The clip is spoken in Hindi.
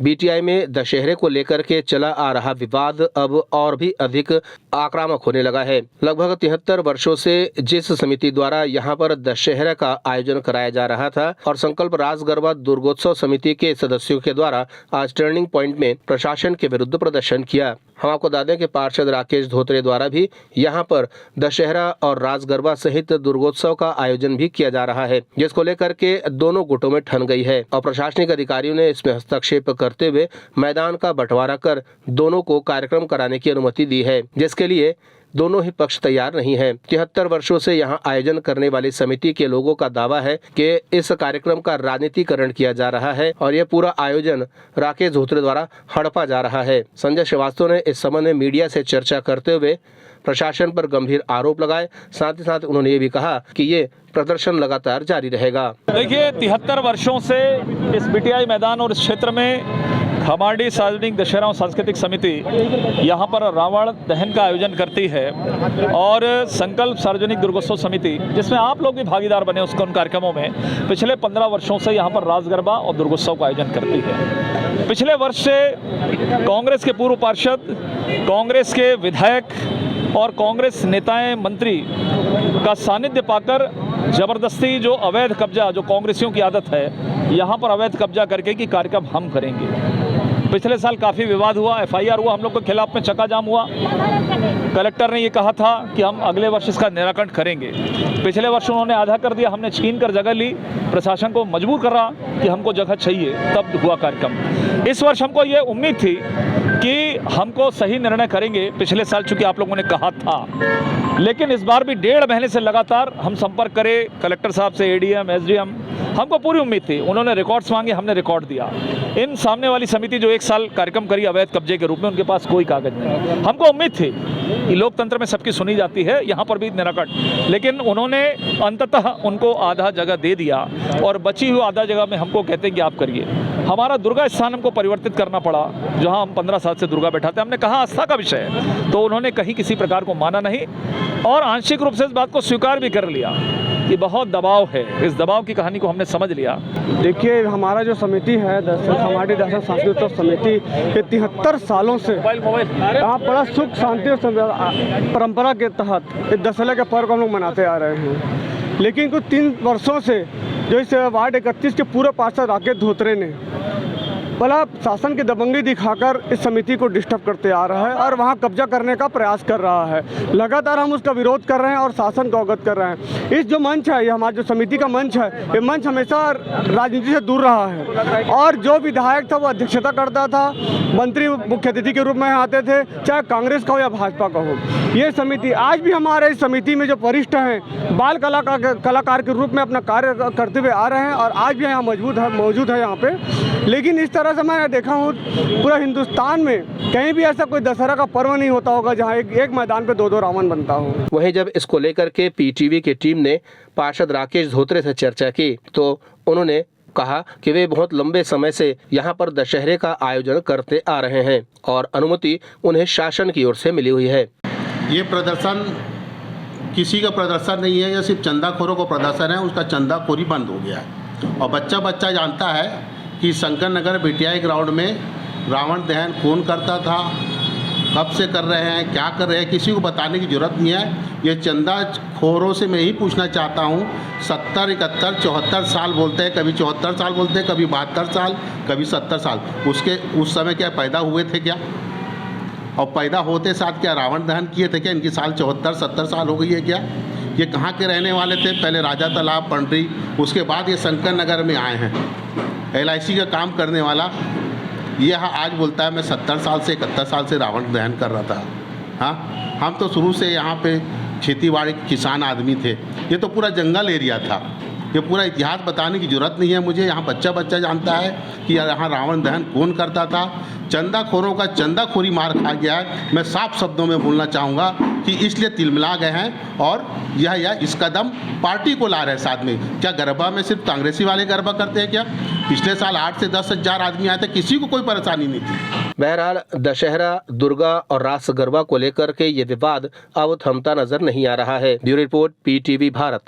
बीटीआई में दशहरे को लेकर के चला आ रहा विवाद अब और भी अधिक आक्रामक होने लगा है। लगभग 73 वर्षों से जिस समिति द्वारा यहां पर दशहरा का आयोजन कराया जा रहा था और संकल्प रास गरबा दुर्गोत्सव समिति के सदस्यों के द्वारा आज टर्निंग पॉइंट में प्रशासन के विरुद्ध प्रदर्शन किया। हम आपको बता दें कि पार्षद राकेश धोत्रे द्वारा भी यहां पर दशहरा और रास गरबा सहित दुर्गोत्सव का आयोजन भी किया जा रहा है, जिसको लेकर के दोनों गुटों में ठन गई है और प्रशासनिक अधिकारियों ने इसमें हस्तक्षेप करते हुए मैदान का बंटवारा कर दोनों को कार्यक्रम कराने की अनुमति दी है, जिसके लिए दोनों ही पक्ष तैयार नहीं है। 73 वर्षों से यहां आयोजन करने वाली समिति के लोगों का दावा है कि इस कार्यक्रम का राजनीतिकरण किया जा रहा है और यह पूरा आयोजन राकेश धोत्रे द्वारा हड़पा जा रहा है। संजय श्रीवास्तव ने इस संबंध में मीडिया से चर्चा करते हुए प्रशासन पर गंभीर आरोप लगाए। साथ ही साथ उन्होंने ये भी कहा कि ये प्रदर्शन लगातार जारी रहेगा। देखिए, 73 वर्षों से इस बीटीआई मैदान और इस क्षेत्र में खमाड़ी सार्वजनिक दशहरा और सांस्कृतिक समिति यहाँ पर रावण दहन का आयोजन करती है और संकल्प सार्वजनिक दुर्गोत्सव समिति, जिसमें आप लोग भी भागीदार बने उन कार्यक्रमों में, पिछले 15 वर्षों से यहाँ पर रास गरबा और दुर्गोत्सव का आयोजन करती है। पिछले वर्ष से कांग्रेस के पूर्व पार्षद, कांग्रेस के विधायक और कांग्रेस नेताएं, मंत्री का सानिध्य पाकर जबरदस्ती जो अवैध कब्जा, जो कांग्रेसियों की आदत है, यहाँ पर अवैध कब्जा करके कि कार्यक्रम हम करेंगे। पिछले साल काफ़ी विवाद हुआ, एफआईआर हुआ, हम लोग के खिलाफ में चक्का जाम हुआ। कलेक्टर ने ये कहा था कि हम अगले वर्ष इसका निराकरण करेंगे। पिछले वर्ष उन्होंने आधा कर दिया, हमने छीन कर जगह ली, प्रशासन को मजबूर कर रहा कि हमको जगह चाहिए, तब हुआ कार्यक्रम। इस वर्ष हमको ये उम्मीद थी कि हमको सही निर्णय करेंगे, पिछले साल चूंकि आप लोगों ने कहा था, लेकिन इस बार भी 1.5 महीने से लगातार हम संपर्क करें कलेक्टर साहब से, एडीएम, एसडीएम, हमको पूरी उम्मीद थी। उन्होंने रिकॉर्ड्स मांगे, हमने रिकॉर्ड दिया। इन सामने वाली समिति जो 1 साल कार्यक्रम करी अवैध कब्जे के रूप में, उनके पास कोई कागज नहीं। हमको उम्मीद थी कि लोकतंत्र में सबकी सुनी जाती है, यहाँ पर भी निराकरण, लेकिन उन्होंने अंततः उनको आधा जगह दे दिया और बची हुई आधा जगह में हमको कहते हैं कि आप करिए। हमारा दुर्गा स्थान हमको परिवर्तित करना पड़ा, जहाँ हम 15 साल से दुर्गा बैठाते। हमने कहा आस्था का विषय है, तो उन्होंने कहीं किसी प्रकार को माना नहीं और आंशिक रूप से इस बात को स्वीकार भी कर लिया कि बहुत दबाव है। इस दबाव की कहानी को हमने समझ लिया। देखिए, हमारा जो समिति है खमाड़ी दशहरा सांस्कृतिक समिति, ये 73 सालों से आप बड़ा सुख शांति और परंपरा के तहत इस दशहरे के पर्व को हम लोग मनाते आ रहे हैं। लेकिन कुछ 3 वर्षों से जो इस वार्ड 31 के पूर्व पार्षद राकेश धोत्रे ने भला शासन की दबंगी दिखाकर इस समिति को डिस्टर्ब करते आ रहा है और वहां कब्जा करने का प्रयास कर रहा है। लगातार हम उसका विरोध कर रहे हैं और शासन को अवगत कर रहे हैं। इस जो मंच है, ये हमारी जो समिति का मंच है, ये मंच हमेशा राजनीति से दूर रहा है और जो विधायक था वो अध्यक्षता करता था, मंत्री मुख्य अतिथि के रूप में आते थे, चाहे कांग्रेस का हो या भाजपा का हो। ये समिति आज भी हमारे इस समिति में जो वरिष्ठ हैं, बाल कलाकार के रूप में अपना कार्य करते हुए आ रहे हैं और आज भी यहाँ मौजूद है यहाँ पे। लेकिन इस तरह से मैंने देखा हूँ पूरा हिंदुस्तान में कहीं भी ऐसा कोई दशहरा का पर्व नहीं होता होगा जहाँ एक मैदान पे 2-2 रावण बनता हो। वहीं जब इसको लेकर के पीटीवी की टीम ने पार्षद राकेश धोत्रे से चर्चा की तो उन्होंने कहा कि वे बहुत लंबे समय से यहाँ पर दशहरे का आयोजन करते आ रहे हैं और अनुमति उन्हें शासन की ओर से मिली हुई है। ये प्रदर्शन किसी का प्रदर्शन नहीं है, यह सिर्फ चंदाखोरों का प्रदर्शन है। उसका चंदाखोरी बंद हो गया है और बच्चा जानता है कि शंकर नगर बीटीआई ग्राउंड में रावण दहन कौन करता था, कब से कर रहे हैं, क्या कर रहे हैं, किसी को बताने की ज़रूरत नहीं है। ये चंदाखोरों से मैं यही पूछना चाहता हूँ, 70, 71, 74 साल बोलते हैं, कभी 74 साल बोलते हैं, कभी 72 साल, कभी 70 साल। उस समय क्या पैदा हुए थे क्या? और पैदा होते साथ क्या रावण दहन किए थे क्या? इनकी साल 74-70 साल हो गई है क्या? ये कहाँ के रहने वाले थे? पहले राजा तालाब, पंडरी, उसके बाद ये शंकर नगर में आए हैं। LIC का काम करने वाला यह आज बोलता है मैं 70 साल से 71 साल से रावण दहन कर रहा था। हाँ, हम तो शुरू से यहाँ पे खेतीबाड़ी किसान आदमी थे। ये तो पूरा जंगल एरिया था। ये पूरा इतिहास बताने की ज़रूरत नहीं है मुझे। यहाँ बच्चा जानता है कि यहाँ रावण दहन कौन करता था। चंदाखोरों का चंदाखोरी मार खा गया है। मैं साफ शब्दों में बोलना चाहूँगा कि इसलिए तिलमिला गए हैं और यह इस कदम पार्टी को ला रहे हैं साथ में। क्या गरबा में सिर्फ कांग्रेसी वाले गरबा करते हैं क्या? पिछले साल 8 से 10 हज़ार आदमी आए थे, किसी को कोई परेशानी नहीं थी। बहरहाल दशहरा, दुर्गा और रास गरबा को लेकर के ये विवाद अब थमता नजर नहीं आ रहा है। Bureau report, PTV Bharat.